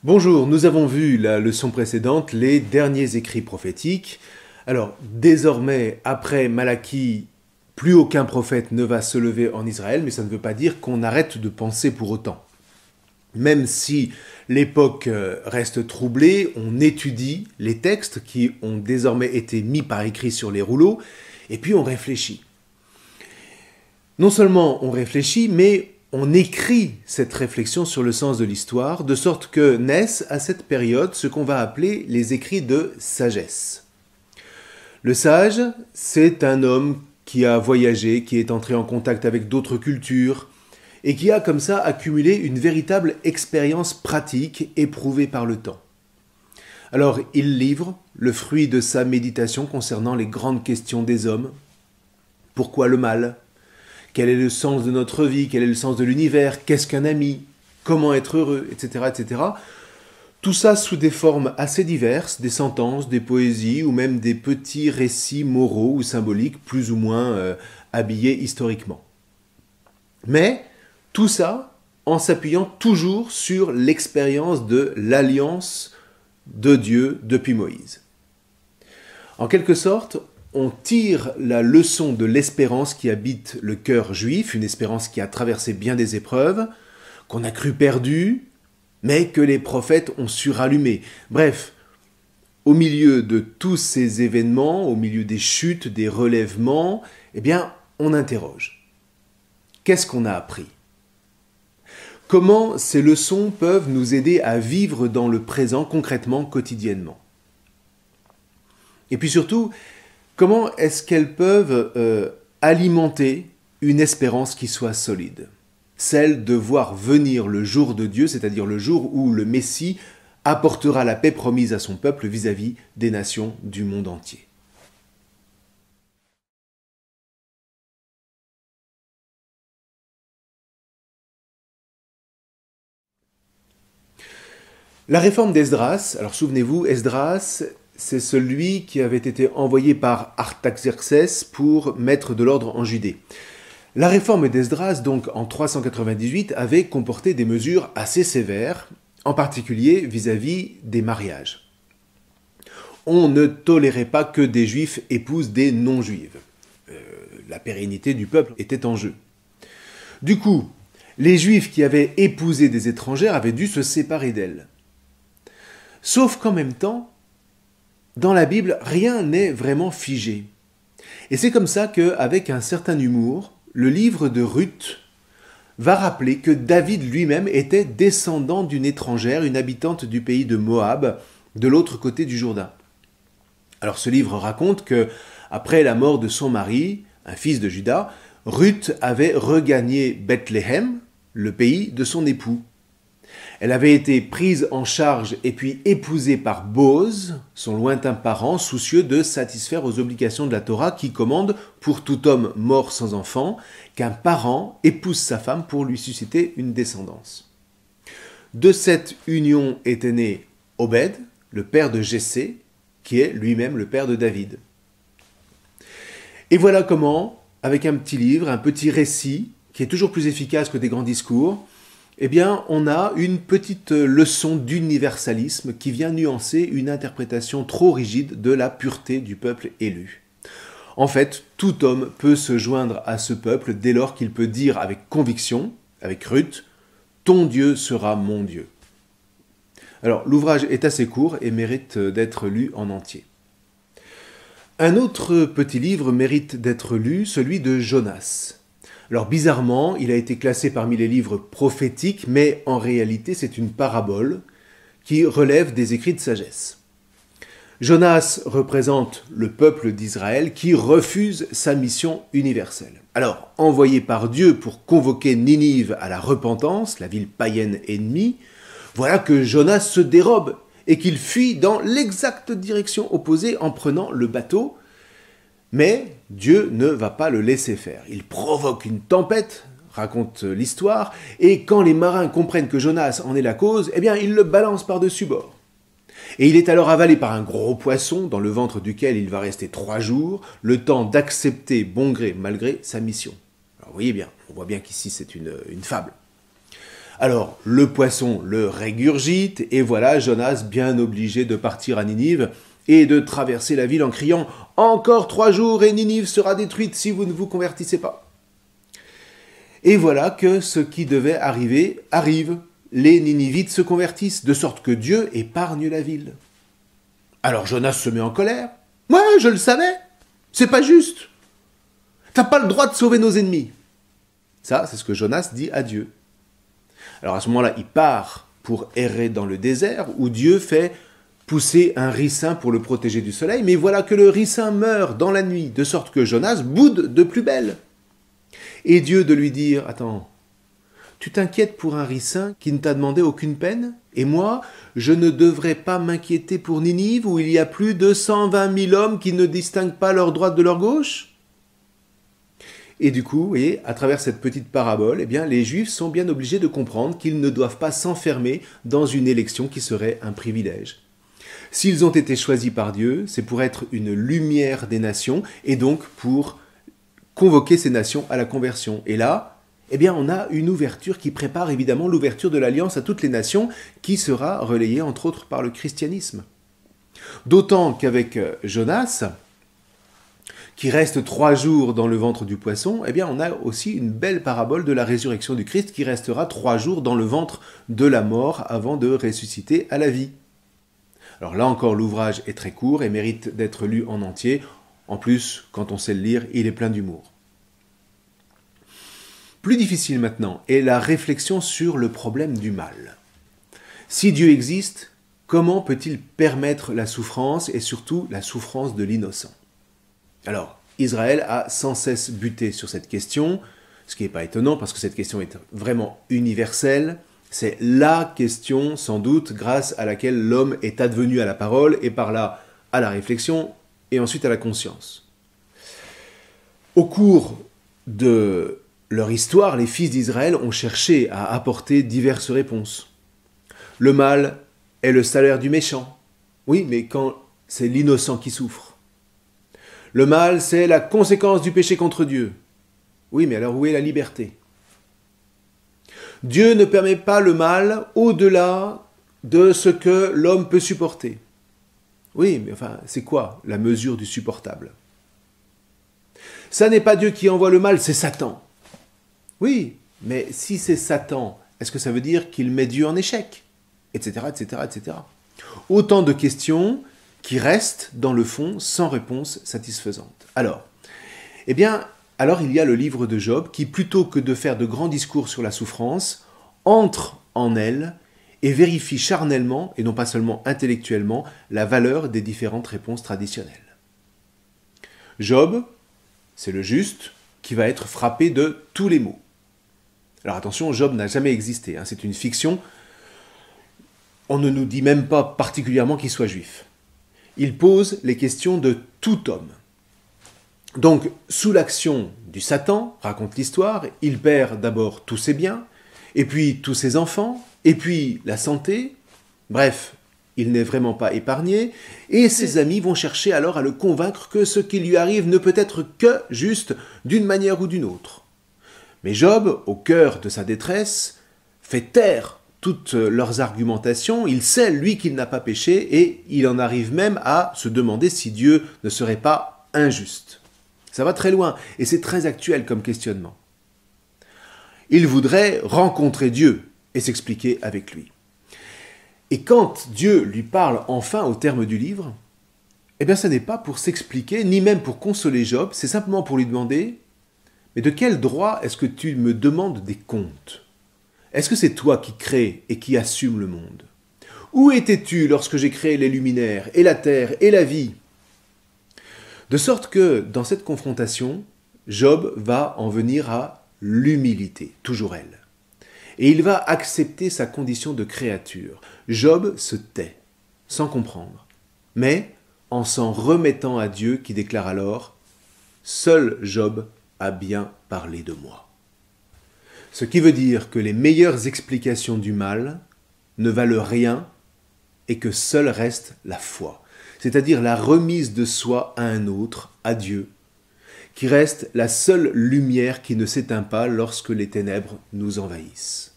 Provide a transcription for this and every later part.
Bonjour, nous avons vu la leçon précédente, les derniers écrits prophétiques. Alors, désormais, après Malachie, plus aucun prophète ne va se lever en Israël, mais ça ne veut pas dire qu'on arrête de penser pour autant. Même si l'époque reste troublée, on étudie les textes qui ont désormais été mis par écrit sur les rouleaux, et puis on réfléchit. Non seulement on réfléchit, mais on écrit cette réflexion sur le sens de l'histoire, de sorte que naissent à cette période ce qu'on va appeler les écrits de sagesse. Le sage, c'est un homme qui a voyagé, qui est entré en contact avec d'autres cultures, et qui a comme ça accumulé une véritable expérience pratique éprouvée par le temps. Alors il livre le fruit de sa méditation concernant les grandes questions des hommes. Pourquoi le mal ? Quel est le sens de notre vie? Quel est le sens de l'univers? Qu'est-ce qu'un ami? Comment être heureux? Etc., etc. Tout ça sous des formes assez diverses, des sentences, des poésies ou même des petits récits moraux ou symboliques plus ou moins habillés historiquement. Mais tout ça en s'appuyant toujours sur l'expérience de l'alliance de Dieu depuis Moïse. En quelque sorte, on tire la leçon de l'espérance qui habite le cœur juif, une espérance qui a traversé bien des épreuves, qu'on a cru perdue, mais que les prophètes ont su rallumer. Bref, au milieu de tous ces événements, au milieu des chutes, des relèvements, eh bien, on interroge. Qu'est-ce qu'on a appris ? Comment ces leçons peuvent nous aider à vivre dans le présent concrètement, quotidiennement ? Et puis surtout, comment est-ce qu'elles peuvent alimenter une espérance qui soit solide ? Celle de voir venir le jour de Dieu, c'est-à-dire le jour où le Messie apportera la paix promise à son peuple vis-à-vis des nations du monde entier. La réforme d'Esdras, alors souvenez-vous, Esdras, c'est celui qui avait été envoyé par Artaxerxès pour mettre de l'ordre en Judée. La réforme d'Esdras, donc en 398, avait comporté des mesures assez sévères, en particulier vis-à-vis des mariages. On ne tolérait pas que des juifs épousent des non-juives. La pérennité du peuple était en jeu. Du coup, les juifs qui avaient épousé des étrangères avaient dû se séparer d'elles. Sauf qu'en même temps, dans la Bible, rien n'est vraiment figé. Et c'est comme ça qu'avec un certain humour, le livre de Ruth va rappeler que David lui-même était descendant d'une étrangère, une habitante du pays de Moab, de l'autre côté du Jourdain. Alors ce livre raconte que, après la mort de son mari, un fils de Juda, Ruth avait regagné Bethléem, le pays de son époux. Elle avait été prise en charge et puis épousée par Boz, son lointain parent, soucieux de satisfaire aux obligations de la Torah qui commande, pour tout homme mort sans enfant, qu'un parent épouse sa femme pour lui susciter une descendance. De cette union était né Obed, le père de Jessé, qui est lui-même le père de David. Et voilà comment, avec un petit livre, un petit récit, qui est toujours plus efficace que des grands discours, eh bien, on a une petite leçon d'universalisme qui vient nuancer une interprétation trop rigide de la pureté du peuple élu. En fait, tout homme peut se joindre à ce peuple dès lors qu'il peut dire avec conviction, avec Ruth, « Ton Dieu sera mon Dieu ». Alors, l'ouvrage est assez court et mérite d'être lu en entier. Un autre petit livre mérite d'être lu, celui de Jonas. Alors bizarrement, il a été classé parmi les livres prophétiques, mais en réalité c'est une parabole qui relève des écrits de sagesse. Jonas représente le peuple d'Israël qui refuse sa mission universelle. Alors, envoyé par Dieu pour convoquer Ninive à la repentance, la ville païenne ennemie, voilà que Jonas se dérobe et qu'il fuit dans l'exacte direction opposée en prenant le bateau. Mais Dieu ne va pas le laisser faire. Il provoque une tempête, raconte l'histoire, et quand les marins comprennent que Jonas en est la cause, eh bien, ils le balancent par-dessus bord. Et il est alors avalé par un gros poisson, dans le ventre duquel il va rester 3 jours, le temps d'accepter bon gré, mal gré, sa mission. Alors vous voyez bien, on voit bien qu'ici c'est une fable. Alors, le poisson le régurgite, et voilà Jonas bien obligé de partir à Ninive et de traverser la ville en criant « Encore 3 jours et Ninive sera détruite si vous ne vous convertissez pas ». Et voilà que ce qui devait arriver arrive. Les Ninivites se convertissent, de sorte que Dieu épargne la ville. Alors Jonas se met en colère. « Ouais, je le savais, c'est pas juste. T'as pas le droit de sauver nos ennemis. » Ça, c'est ce que Jonas dit à Dieu. Alors à ce moment-là, il part pour errer dans le désert, où Dieu fait pousser un ricin pour le protéger du soleil, mais voilà que le ricin meurt dans la nuit, de sorte que Jonas boude de plus belle. Et Dieu de lui dire, attends, tu t'inquiètes pour un ricin qui ne t'a demandé aucune peine? Et moi, je ne devrais pas m'inquiéter pour Ninive, où il y a plus de 120 000 hommes qui ne distinguent pas leur droite de leur gauche? Et du coup, et à travers cette petite parabole, eh bien, les Juifs sont bien obligés de comprendre qu'ils ne doivent pas s'enfermer dans une élection qui serait un privilège. S'ils ont été choisis par Dieu, c'est pour être une lumière des nations, et donc pour convoquer ces nations à la conversion. Et là, eh bien, on a une ouverture qui prépare évidemment l'ouverture de l'Alliance à toutes les nations, qui sera relayée entre autres par le christianisme. D'autant qu'avec Jonas, qui reste 3 jours dans le ventre du poisson, eh bien, on a aussi une belle parabole de la résurrection du Christ qui restera 3 jours dans le ventre de la mort avant de ressusciter à la vie. Alors là encore, l'ouvrage est très court et mérite d'être lu en entier. En plus, quand on sait le lire, il est plein d'humour. Plus difficile maintenant est la réflexion sur le problème du mal. Si Dieu existe, comment peut-il permettre la souffrance et surtout la souffrance de l'innocent ? Alors, Israël a sans cesse buté sur cette question, ce qui n'est pas étonnant parce que cette question est vraiment universelle. C'est la question, sans doute, grâce à laquelle l'homme est advenu à la parole et par là à la réflexion et ensuite à la conscience. Au cours de leur histoire, les fils d'Israël ont cherché à apporter diverses réponses. Le mal est le salaire du méchant. Oui, mais quand c'est l'innocent qui souffre. Le mal, c'est la conséquence du péché contre Dieu. Oui, mais alors où est la liberté ? Dieu ne permet pas le mal au-delà de ce que l'homme peut supporter. Oui, mais enfin, c'est quoi la mesure du supportable ? Ça n'est pas Dieu qui envoie le mal, c'est Satan. Oui, mais si c'est Satan, est-ce que ça veut dire qu'il met Dieu en échec ? Etc., etc., etc. Autant de questions qui restent, dans le fond, sans réponse satisfaisante. Alors il y a le livre de Job qui, plutôt que de faire de grands discours sur la souffrance, entre en elle et vérifie charnellement, et non pas seulement intellectuellement, la valeur des différentes réponses traditionnelles. Job, c'est le juste qui va être frappé de tous les maux. Alors attention, Job n'a jamais existé, c'est une fiction. On ne nous dit même pas particulièrement qu'il soit juif. Il pose les questions de tout homme. Donc, sous l'action du Satan, raconte l'histoire, il perd d'abord tous ses biens, et puis tous ses enfants, et puis la santé. Bref, il n'est vraiment pas épargné, et ses amis vont chercher alors à le convaincre que ce qui lui arrive ne peut être que juste d'une manière ou d'une autre. Mais Job, au cœur de sa détresse, fait taire toutes leurs argumentations, il sait, lui, qu'il n'a pas péché, et il en arrive même à se demander si Dieu ne serait pas injuste. Ça va très loin, et c'est très actuel comme questionnement. Il voudrait rencontrer Dieu et s'expliquer avec lui. Et quand Dieu lui parle enfin au terme du livre, eh bien ce n'est pas pour s'expliquer, ni même pour consoler Job, c'est simplement pour lui demander « Mais de quel droit est-ce que tu me demandes des comptes ? Est-ce que c'est toi qui crées et qui assume le monde ? Où étais-tu lorsque j'ai créé les luminaires, et la terre, et la vie ?» De sorte que, dans cette confrontation, Job va en venir à l'humilité, toujours elle. Et il va accepter sa condition de créature. Job se tait, sans comprendre, mais en s'en remettant à Dieu qui déclare alors « Seul Job a bien parlé de moi ». Ce qui veut dire que les meilleures explications du mal ne valent rien et que seule reste la foi, c'est-à-dire la remise de soi à un autre, à Dieu, qui reste la seule lumière qui ne s'éteint pas lorsque les ténèbres nous envahissent.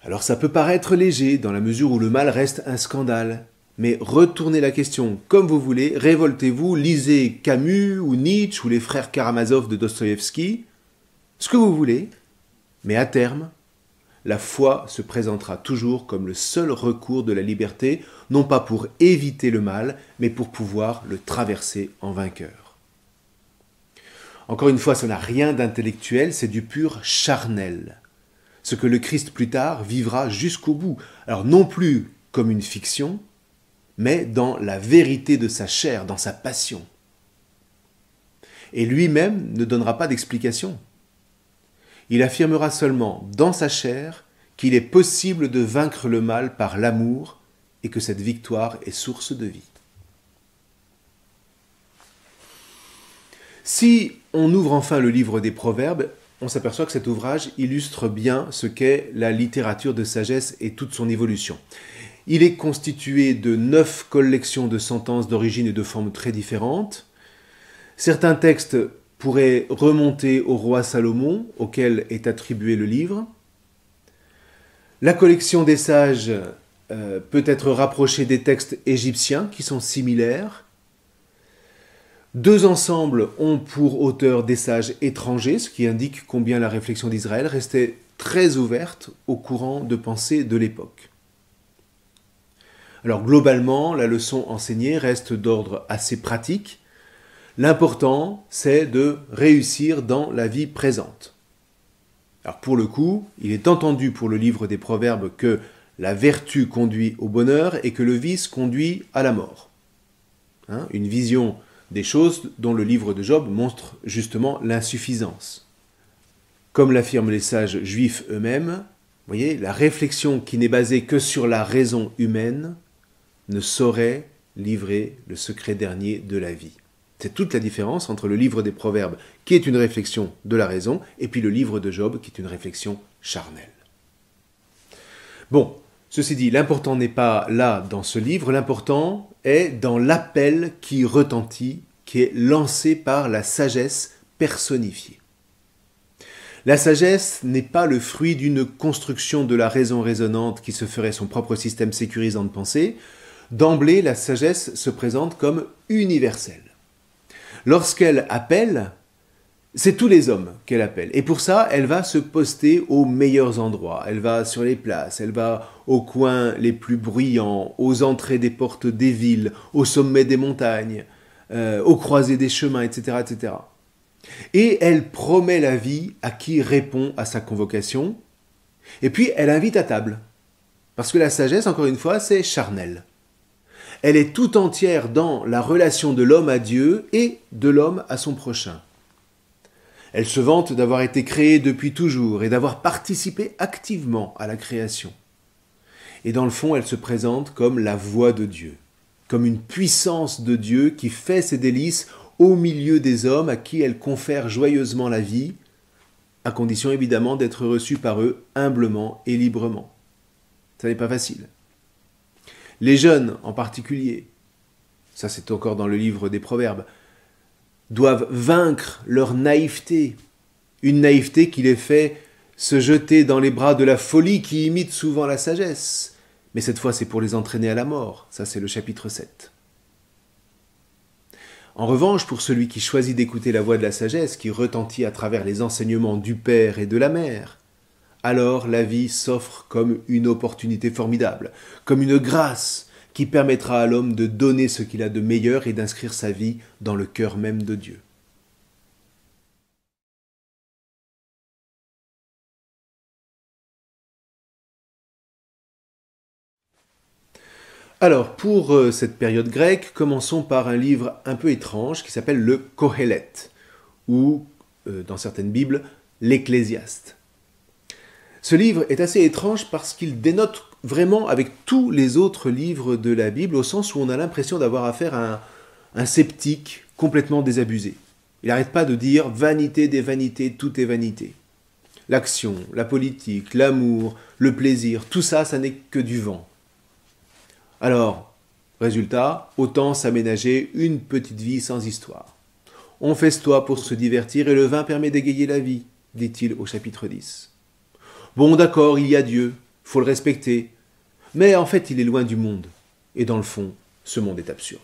Alors ça peut paraître léger dans la mesure où le mal reste un scandale. Mais retournez la question comme vous voulez, révoltez-vous, lisez Camus ou Nietzsche ou les frères Karamazov de Dostoïevski, ce que vous voulez, mais à terme, la foi se présentera toujours comme le seul recours de la liberté, non pas pour éviter le mal, mais pour pouvoir le traverser en vainqueur. Encore une fois, ça n'a rien d'intellectuel, c'est du pur charnel. Ce que le Christ plus tard vivra jusqu'au bout. Alors non plus comme une fiction, mais dans la vérité de sa chair, dans sa passion. Et lui-même ne donnera pas d'explication. Il affirmera seulement dans sa chair qu'il est possible de vaincre le mal par l'amour et que cette victoire est source de vie. Si on ouvre enfin le livre des Proverbes, on s'aperçoit que cet ouvrage illustre bien ce qu'est la littérature de sagesse et toute son évolution. Il est constitué de 9 collections de sentences d'origine et de formes très différentes. Certains textes pourraient remonter au roi Salomon, auquel est attribué le livre. La collection des sages peut être rapprochée des textes égyptiens qui sont similaires. 2 ensembles ont pour auteur des sages étrangers, ce qui indique combien la réflexion d'Israël restait très ouverte au courant de pensée de l'époque. Alors globalement, la leçon enseignée reste d'ordre assez pratique. L'important, c'est de réussir dans la vie présente. Alors pour le coup, il est entendu pour le livre des Proverbes que la vertu conduit au bonheur et que le vice conduit à la mort. Une vision des choses dont le livre de Job montre justement l'insuffisance. Comme l'affirment les sages juifs eux-mêmes, vous voyez, la réflexion qui n'est basée que sur la raison humaine ne saurait livrer le secret dernier de la vie. C'est toute la différence entre le livre des Proverbes, qui est une réflexion de la raison, et puis le livre de Job, qui est une réflexion charnelle. Bon, ceci dit, l'important n'est pas là dans ce livre, l'important est dans l'appel qui retentit, qui est lancé par la sagesse personnifiée. La sagesse n'est pas le fruit d'une construction de la raison raisonnante qui se ferait son propre système sécurisant de pensée. D'emblée, la sagesse se présente comme universelle. Lorsqu'elle appelle, c'est tous les hommes qu'elle appelle. Et pour ça, elle va se poster aux meilleurs endroits. Elle va sur les places, elle va aux coins les plus bruyants, aux entrées des portes des villes, au sommet des montagnes, aux croisées des chemins, etc., etc. Et elle promet la vie à qui répond à sa convocation. Et puis, elle invite à table. Parce que la sagesse, encore une fois, c'est charnel. Elle est tout entière dans la relation de l'homme à Dieu et de l'homme à son prochain. Elle se vante d'avoir été créée depuis toujours et d'avoir participé activement à la création. Et dans le fond, elle se présente comme la voix de Dieu, comme une puissance de Dieu qui fait ses délices au milieu des hommes à qui elle confère joyeusement la vie, à condition évidemment d'être reçue par eux humblement et librement. Ça n'est pas facile. Les jeunes en particulier, ça c'est encore dans le livre des Proverbes, doivent vaincre leur naïveté, une naïveté qui les fait se jeter dans les bras de la folie qui imite souvent la sagesse. Mais cette fois c'est pour les entraîner à la mort, ça c'est le chapitre 7. En revanche, pour celui qui choisit d'écouter la voix de la sagesse, qui retentit à travers les enseignements du Père et de la Mère, alors la vie s'offre comme une opportunité formidable, comme une grâce qui permettra à l'homme de donner ce qu'il a de meilleur et d'inscrire sa vie dans le cœur même de Dieu. Alors, pour cette période grecque, commençons par un livre un peu étrange qui s'appelle le Kohelet, ou, dans certaines Bibles, l'Ecclésiaste. Ce livre est assez étrange parce qu'il dénote vraiment avec tous les autres livres de la Bible, au sens où on a l'impression d'avoir affaire à un sceptique complètement désabusé. Il n'arrête pas de dire « vanité des vanités, tout est vanité ». L'action, la politique, l'amour, le plaisir, tout ça, ça n'est que du vent. Alors, résultat, autant s'aménager une petite vie sans histoire. On festoie pour se divertir et le vin permet d'égayer la vie, dit-il au chapitre 10. Bon, d'accord, il y a Dieu, faut le respecter. Mais en fait, il est loin du monde. Et dans le fond, ce monde est absurde.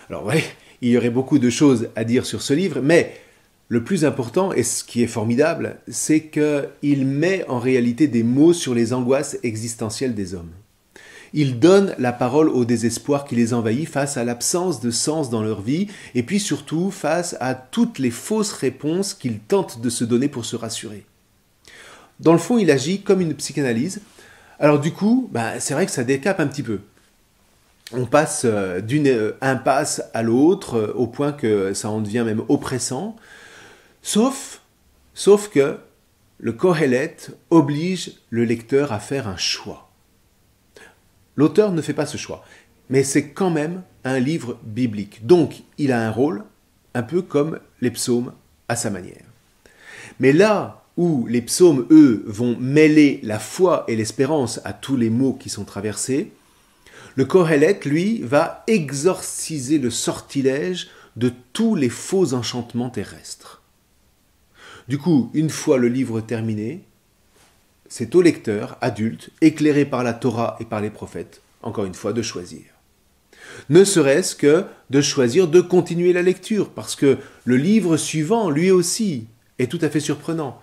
Alors ouais, il y aurait beaucoup de choses à dire sur ce livre, mais le plus important, et ce qui est formidable, c'est qu'il met en réalité des mots sur les angoisses existentielles des hommes. Il donne la parole au désespoir qui les envahit face à l'absence de sens dans leur vie, et puis surtout face à toutes les fausses réponses qu'ils tentent de se donner pour se rassurer. Dans le fond, il agit comme une psychanalyse. Alors du coup, c'est vrai que ça décape un petit peu. On passe d'une impasse à l'autre, au point que ça en devient même oppressant, sauf que le Qohélet oblige le lecteur à faire un choix. L'auteur ne fait pas ce choix, mais c'est quand même un livre biblique. Donc, il a un rôle, un peu comme les psaumes à sa manière. Mais là où les psaumes, eux, vont mêler la foi et l'espérance à tous les maux qui sont traversés, le Qohélet, lui, va exorciser le sortilège de tous les faux enchantements terrestres. Du coup, une fois le livre terminé, c'est au lecteur, adulte, éclairé par la Torah et par les prophètes, encore une fois, de choisir. Ne serait-ce que de choisir de continuer la lecture, parce que le livre suivant, lui aussi, est tout à fait surprenant.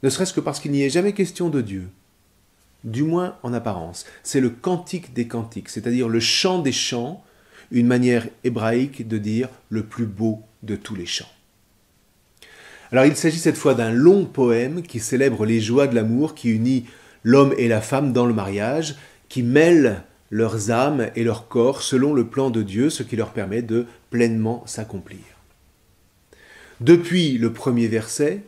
Ne serait-ce que parce qu'il n'y est jamais question de Dieu. Du moins en apparence. C'est le cantique des cantiques, c'est-à-dire le chant des chants, une manière hébraïque de dire le plus beau de tous les chants. Alors il s'agit cette fois d'un long poème qui célèbre les joies de l'amour qui unit l'homme et la femme dans le mariage, qui mêle leurs âmes et leurs corps selon le plan de Dieu, ce qui leur permet de pleinement s'accomplir. Depuis le premier verset,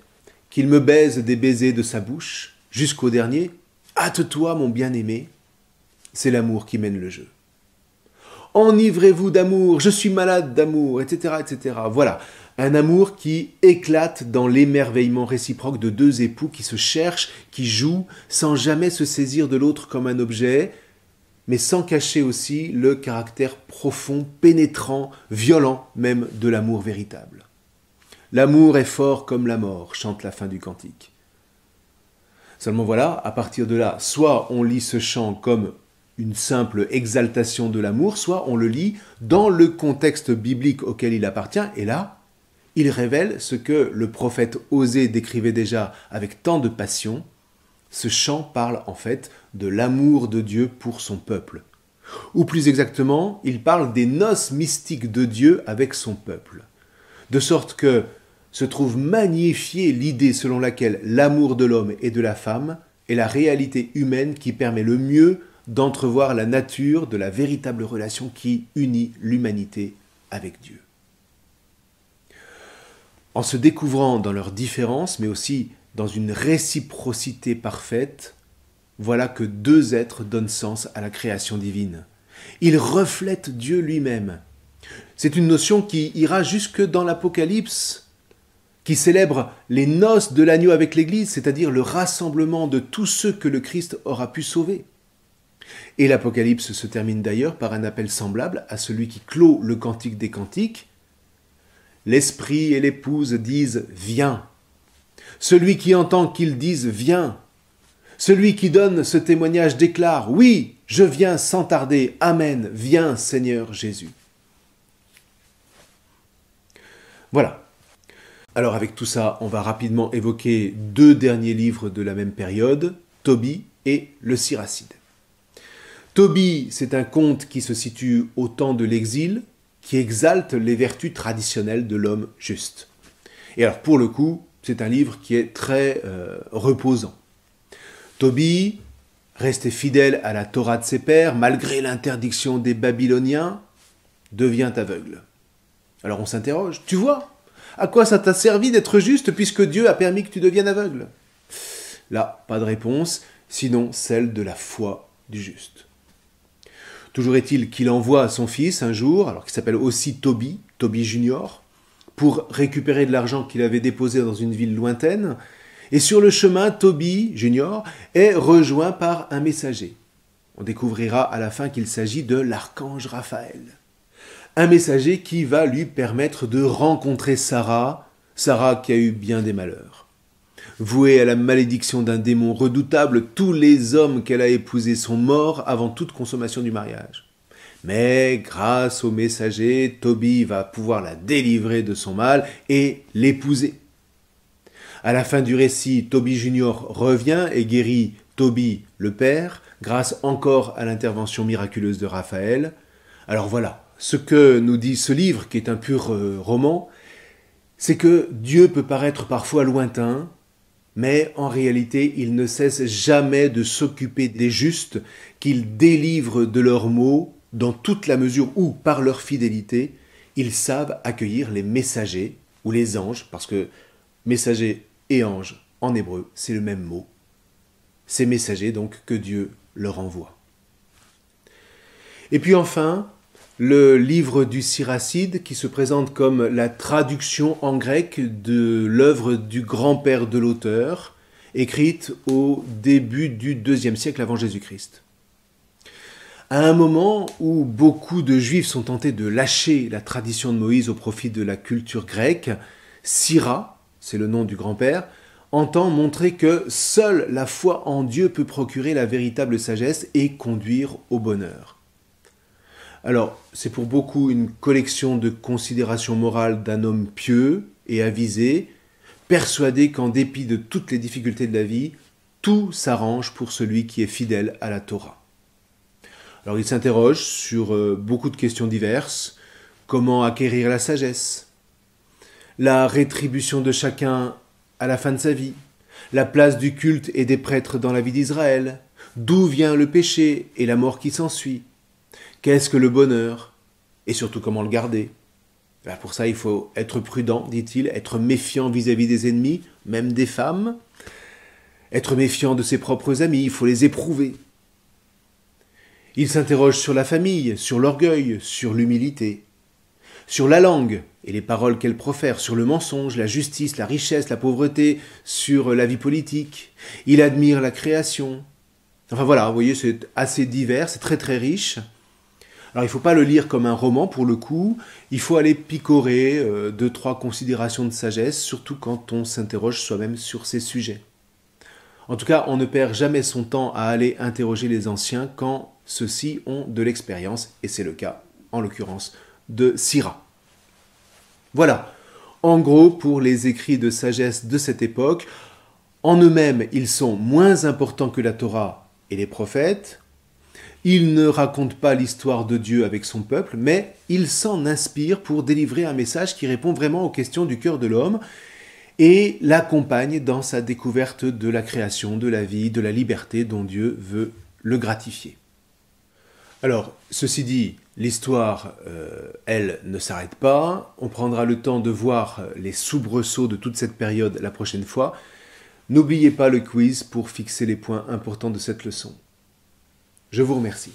qu'il me baise des baisers de sa bouche, jusqu'au dernier, hâte-toi mon bien-aimé, c'est l'amour qui mène le jeu. Enivrez-vous d'amour, je suis malade d'amour, etc., etc. Voilà, un amour qui éclate dans l'émerveillement réciproque de deux époux qui se cherchent, qui jouent, sans jamais se saisir de l'autre comme un objet, mais sans cacher aussi le caractère profond, pénétrant, violent même de l'amour véritable. L'amour est fort comme la mort, chante la fin du cantique. Seulement voilà, à partir de là, soit on lit ce chant comme une simple exaltation de l'amour, soit on le lit dans le contexte biblique auquel il appartient, et là, il révèle ce que le prophète Osée décrivait déjà avec tant de passion. Ce chant parle en fait de l'amour de Dieu pour son peuple. Ou plus exactement, il parle des noces mystiques de Dieu avec son peuple. De sorte que se trouve magnifiée l'idée selon laquelle l'amour de l'homme et de la femme est la réalité humaine qui permet le mieux d'entrevoir la nature de la véritable relation qui unit l'humanité avec Dieu. En se découvrant dans leurs différences, mais aussi dans une réciprocité parfaite, voilà que deux êtres donnent sens à la création divine. Ils reflètent Dieu lui-même. C'est une notion qui ira jusque dans l'Apocalypse, qui célèbre les noces de l'agneau avec l'Église, c'est-à-dire le rassemblement de tous ceux que le Christ aura pu sauver. Et l'Apocalypse se termine d'ailleurs par un appel semblable à celui qui clôt le Cantique des Cantiques. L'Esprit et l'Épouse disent « Viens ». Celui qui entend qu'ils disent « Viens ». Celui qui donne ce témoignage déclare « Oui, je viens sans tarder. Amen. Viens, Seigneur Jésus ». Voilà. Alors avec tout ça, on va rapidement évoquer deux derniers livres de la même période, Tobie et le Siracide. Tobie, c'est un conte qui se situe au temps de l'exil, qui exalte les vertus traditionnelles de l'homme juste. Et alors pour le coup, c'est un livre qui est très reposant. Tobie, resté fidèle à la Torah de ses pères, malgré l'interdiction des Babyloniens, devient aveugle. Alors on s'interroge, tu vois ? À quoi ça t'a servi d'être juste puisque Dieu a permis que tu deviennes aveugle ? Là, pas de réponse, sinon celle de la foi du juste. Toujours est-il qu'il envoie son fils un jour, alors qu'il s'appelle aussi Tobie Junior, pour récupérer de l'argent qu'il avait déposé dans une ville lointaine. Et sur le chemin, Tobie Junior est rejoint par un messager. On découvrira à la fin qu'il s'agit de l'archange Raphaël. Un messager qui va lui permettre de rencontrer Sarah qui a eu bien des malheurs. Vouée à la malédiction d'un démon redoutable, tous les hommes qu'elle a épousés sont morts avant toute consommation du mariage. Mais grâce au messager, Tobie va pouvoir la délivrer de son mal et l'épouser. À la fin du récit, Tobie Junior revient et guérit Tobie le père, grâce encore à l'intervention miraculeuse de Raphaël. Alors voilà, ce que nous dit ce livre, qui est un pur roman, c'est que Dieu peut paraître parfois lointain, mais en réalité, il ne cesse jamais de s'occuper des justes, qu'il délivre de leurs maux, dans toute la mesure où, par leur fidélité, ils savent accueillir les messagers, ou les anges, parce que messager et ange, en hébreu, c'est le même mot. Ces messagers, donc, que Dieu leur envoie. Et puis enfin, le livre du Siracide, qui se présente comme la traduction en grec de l'œuvre du grand-père de l'auteur, écrite au début du IIe siècle avant Jésus-Christ. À un moment où beaucoup de Juifs sont tentés de lâcher la tradition de Moïse au profit de la culture grecque, Sira, c'est le nom du grand-père, entend montrer que seule la foi en Dieu peut procurer la véritable sagesse et conduire au bonheur. Alors, c'est pour beaucoup une collection de considérations morales d'un homme pieux et avisé, persuadé qu'en dépit de toutes les difficultés de la vie, tout s'arrange pour celui qui est fidèle à la Torah. Alors, il s'interroge sur beaucoup de questions diverses. Comment acquérir la sagesse? La rétribution de chacun à la fin de sa vie? La place du culte et des prêtres dans la vie d'Israël? D'où vient le péché et la mort qui s'ensuit? Qu'est-ce que le bonheur? Et surtout, comment le garder? Pour ça, il faut être prudent, dit-il, être méfiant vis-à-vis des ennemis, même des femmes. Être méfiant de ses propres amis, il faut les éprouver. Il s'interroge sur la famille, sur l'orgueil, sur l'humilité, sur la langue et les paroles qu'elle profère, sur le mensonge, la justice, la richesse, la pauvreté, sur la vie politique. Il admire la création. Enfin voilà, vous voyez, c'est assez divers, c'est très très riche. Alors il ne faut pas le lire comme un roman pour le coup, il faut aller picorer 2-3 considérations de sagesse, surtout quand on s'interroge soi-même sur ces sujets. En tout cas, on ne perd jamais son temps à aller interroger les anciens quand ceux-ci ont de l'expérience, et c'est le cas, en l'occurrence, de Sira. Voilà, en gros, pour les écrits de sagesse de cette époque, en eux-mêmes, ils sont moins importants que la Torah et les prophètes. Ils ne racontent pas l'histoire de Dieu avec son peuple, mais ils s'en inspirent pour délivrer un message qui répond vraiment aux questions du cœur de l'homme et l'accompagne dans sa découverte de la création, de la vie, de la liberté dont Dieu veut le gratifier. Alors, ceci dit, l'histoire, elle, ne s'arrête pas. On prendra le temps de voir les soubresauts de toute cette période la prochaine fois. N'oubliez pas le quiz pour fixer les points importants de cette leçon. Je vous remercie.